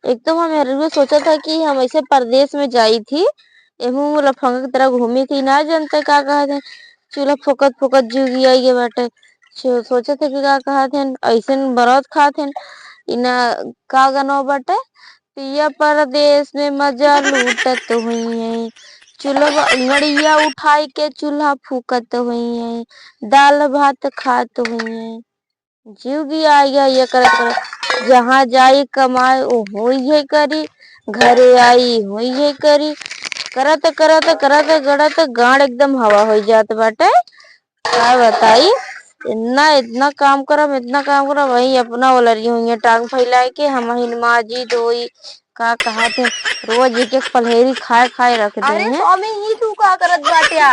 एक तो हम हरवे सोचा था कि हम ऐसे परदेश में जाई थी एहू लफंगा की तरह घूमी थी ना जानते का कहा थे चूल्हा फोकत फोकत जुगी आई के बाटे सोचे थे कि का कहा थे ऐसे बरौत खा थे इना का गनो बाटे पिया परदेश में मजा लूटत हुई है चूल्हा अंगड़िया उठाई के चूल्हा फूकत हुई है दाल भात खात हुई है जीव आ गया ये करत जहाँ जाई कमाए ओ होई है करी घरे आई होई है करी करत करत करत गड़त गाड़ एकदम हवा हो जात बाटे काय बताई इतना काम करम वही अपना ओलरी हुई टांग फैलाए के हम माजी धोई का कहा थे रोज एक एक पलहेरी खाए खाए रख दे अरे हैं स्वामी ही तू का करत बाटिया।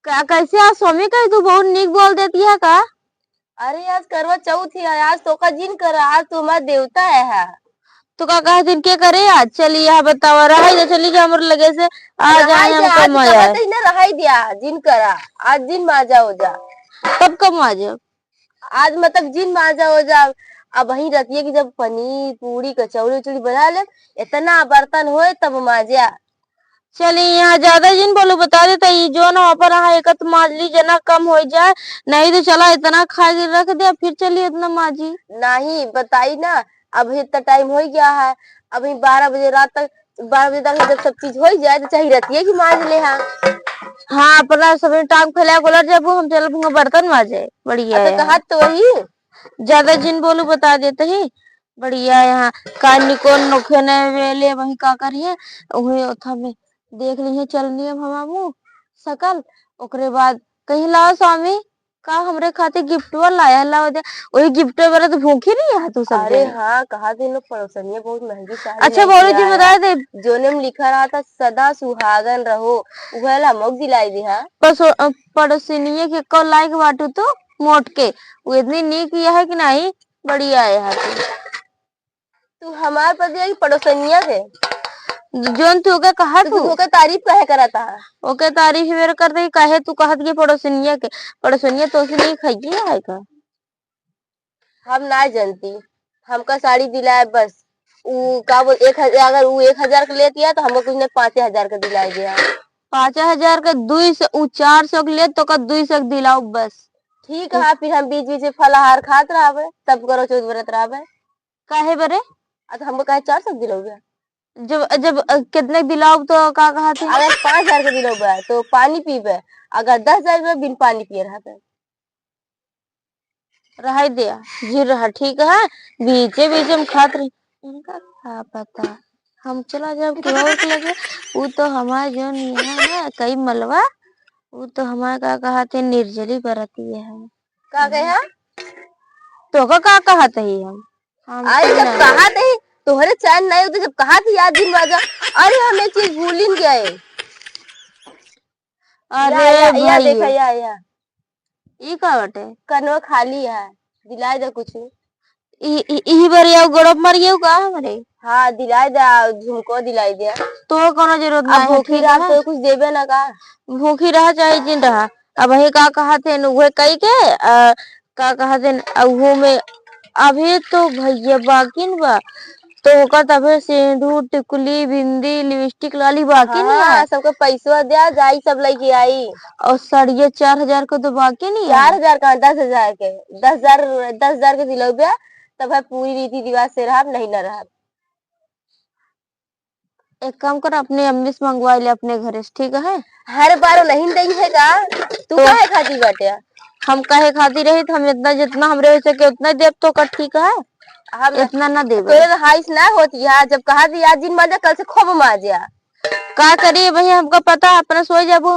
का कैसे आज स्वामी कही तू बहुत निक बोल देती है का अरे आज करवा चौथ है, आज तो का जिन कर, आज तो हमारा देवता है। तो का कहा दिन के करे आज चलिए यहाँ बतावा रहा है चली जा हमर लगे से आज रहाई आए दे, हम आज कम आए कहते ही ना रहाई दिया जिन करा, आज जिन माजा हो जा। तब कम आ जाओ आज मतलब जिन माजा हो जा। अब वही रहती है कि जब पनीर पूरी कचौड़ी उचौड़ी बना ले, इतना बर्तन होए तब माजा। चलिए यहाँ ज्यादा जिन बोलो बता देता ये जो ना पर रहा एक तो माजली जना कम हो जाए नहीं तो चला इतना खा के रख दे फिर चलिए इतना माजी नहीं बताई ना, अब इतना टाइम हो गया है, अभी 12 बजे रात तक, 12 बजे तक जब सब चीज हो जाए तो चाहिए रहती है कि माज ले। हाँ हाँ अपना सब टांग फैला बोला जब हम चल बर्तन माजे बढ़िया तो है कहा यहाँ तो वही। ज्यादा जिन बोलू बता देते ही बढ़िया है यहाँ का निकोन नोखे ने वेले वही का करिए वही ओथा में देख लीजिए चलनी अब हम सकल ओकरे बाद कहीं लाओ स्वामी का हमरे खाते गिफ्ट लाया लाओ दे वही गिफ्ट वाला तो भूखी नहीं है तू सब अरे जने हाँ कहा थे लोग पड़ोसनिया बहुत महंगी साड़ी अच्छा लेके बोलो जी आया, बता दे जोने में लिखा रहा था सदा सुहागन रहो, वह ला मग दिलाई दी। हाँ पड़ोसिनिये के को लाइक बाटू तो मोट के वो इतनी नीक किया है कि नहीं बढ़िया है यहाँ तू हमारे पर दिया कि पड़ोसनिया थे, जोन तू के कहा तो तू तू का तारीफ कहे करा था। ओके तारीफ मेरे कर दे काहे तू कहत के पड़ोसिनिया तो से नहीं खाई है का हम ना जानती, हमका साड़ी दिलाए बस। ऊ का बोल 1,000, अगर वो 1,000 का लेती है तो हमको कुछ ने 5,000 का दिलाई दिया। 5,000 का 200 400 के ले तो का 200 दिलाओ बस ठीक है, फिर हम बीच बीच में फलाहार खात रहा तब करो चौथ व्रत रहा। काहे बरे तो हमको कहे 400 दिलोगे। जब जब कितने दिलाओ तो का कहा थे अगर 5,000 का दिलोगे तो पानी पीबे, अगर 10,000 में बिन पानी पिए रहा। रहा दिया जी रहा ठीक है बीचे बीचे में खात रही इनका क्या पता हम चला जब केहू के लगे वो तो हमारे जो यहाँ है कई मलबा वो तो हमारे का कहा थे निर्जली बरती है का कहे तो का कहा थे हम अरे तो जब नहीं कहा थे तोहरे चैन नहीं होते, जब कहा थी याद दिन बाजा। अरे हम एक चीज भूल ही गए। अरे या देखा भाई या ये का बटे कनवा खाली है, दिलाए दे कुछ। यही बार याव गड़प मारियो का हमारे हाँ दिलाए दे, झुमको दिलाई दे। तो कोनो जरूरत अब नहीं है भूखी ठीक रहा है तो कुछ देबे ना का। भूखी रहा चाहे जिन रहा अब वही का कहा थे वह कही के का कहा थे वो में अभी तो भैया बाकी न बा तो ओका तबे सिंदूर टिकुली बिंदी लिपस्टिक लाली बाकी नहीं है हाँ सबको पैसा दिया जाई, सब लेके आई। और साड़िये 4,000 को तो बाकी नहीं है 4,000 का 10,000 के, 10,000, 10,000 के दिलोगे तब है पूरी रीति रिवाज से रहा, नहीं ना रहा। एक काम कर अपने अम्मी से मंगवा ले अपने घर से ठीक है हर बार नहीं देंगे का, तू तो काहे खाती बाटे। हम कहे खाती रही तो हम इतना जितना हमरे हो सके उतना देव तो का ठीक है हम इतना ना देवे तोरे तो हाइस ना होती है, जब कहा थी आज दिन माजा कल से खूब माजा। का करिए भाई हमको पता है अपना सो जाबो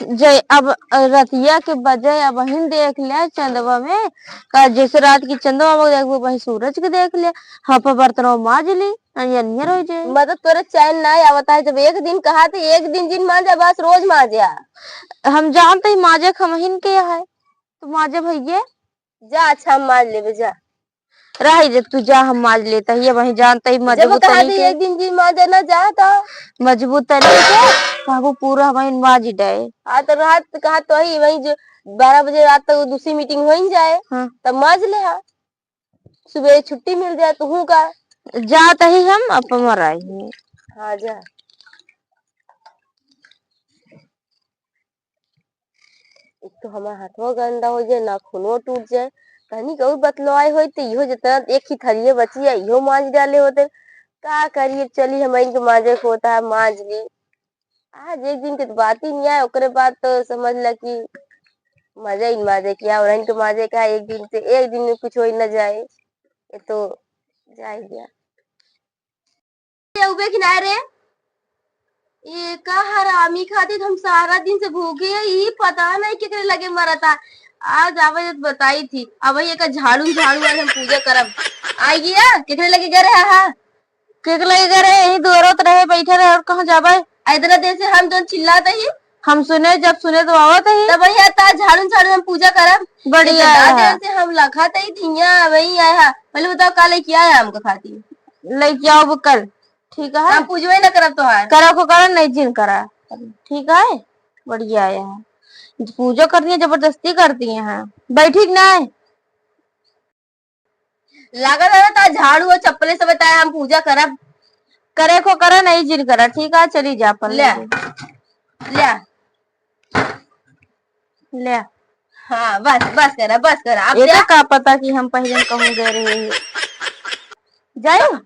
जय अब रतिया के बजे अब वही देख लिया चंदवा में का जैसे रात की चंदवा में देखो वही सूरज के देख लिया हाँ पर बर्तनों माज ली अन्यर हो जाए मतलब तोरे चैन ना आवता है, जब एक दिन कहा थी एक दिन जिन माजा बस रोज माजा। हम जानते ही माजे खमहिन के है तो माजे भैया जा अच्छा हम माज लेबे जा। रही जब तू जा हम माज लेता ही वही जानते ही जब मजबूत कहा थी तरीके एक दिन जिन माजा ना जा तो मजबूत तरीके बाबू पूरा वही माज डे हाँ तो रात कहा तो ही वही जो 12 बजे रात तक दूसरी मीटिंग हो ही जाए हाँ तब माज ले। हाँ सुबह छुट्टी मिल जाए तो हूँ का जात ही हम अपन मराई है। हाँ जा। एक तो हमारा हाथवा गंदा हो जाए, नाखूनो टूट जाए। कहनी कहू बतलवाए हो तो इहो जितना एक ही थरिये बची है इहो मांज डाले होते। का करिए, चली हम इनके मांजे को होता है मांज ली। आज एक दिन के तो बात ही नहीं आया, ओकरे बाद तो समझ ल कि मजा ही माजे किया, और इनके माजे का एक दिन से एक दिन में कुछ हो ही न जाए, ये तो जाए गया। उबे किनारे ये का हरामी खाती हम सारा दिन से भूखे है, ये पता नहीं कितने लगे मरा था। आज आवाज बताई थी, अब ये का झाड़ू झाड़ू आज हम पूजा करब। आई गया कितने लगे गए हा। केक लगे करे यही दोरत रहे बैठे रहे और कहाँ जाबे। इतना देर से हम दोनों चिल्लाते ही, हम सुने जब सुने तो आवत ही। तब भैया ता झाड़ू झाड़ू हम पूजा करब। बढ़िया इतना है। देर से हम लखाते ही थिया वही आया। पहले बताओ काले क्या है हमको खाती लेके आओ कल, ठीक है। हम पूजवे न करब तोहार। करा को करा नहीं जिन करा, ठीक है। बढ़िया है, पूजा करती है जबरदस्ती करती है। बैठी ना है लगा था ता झाड़ू और चप्पले से बताया हम पूजा करब। करे को करा नहीं जिन करा, ठीक है। चली जा अपन ले ले ले। हाँ बस बस करा बस करा। अब ये जा। तो का पता कि हम पहले कहूँ दे रहे हैं। जाओ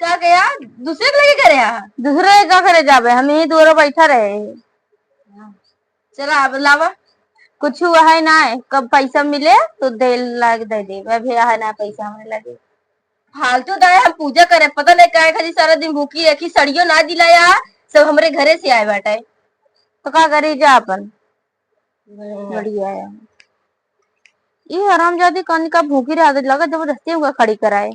क्या गया दूसरे के लगे करे हा? दूसरे का करे जाबे, हम यही दूर बैठा रहे। चला अब लावा। कुछ हुआ है ना, कब पैसा मिले तो दे लाग दे दे, अभी है ना पैसा हमें लगे। फालतू दाया हम पूजा करे, पता नहीं क्या खाली सारा दिन भूखी रखी, सड़ियो ना दिलाया। सब हमरे घरे से आए बाटे। तो क्या करी जा अपन। बढ़िया है। ये हरामजादी कौन का भूखी रहा लगा जबरदस्ती हुआ खड़ी कराए।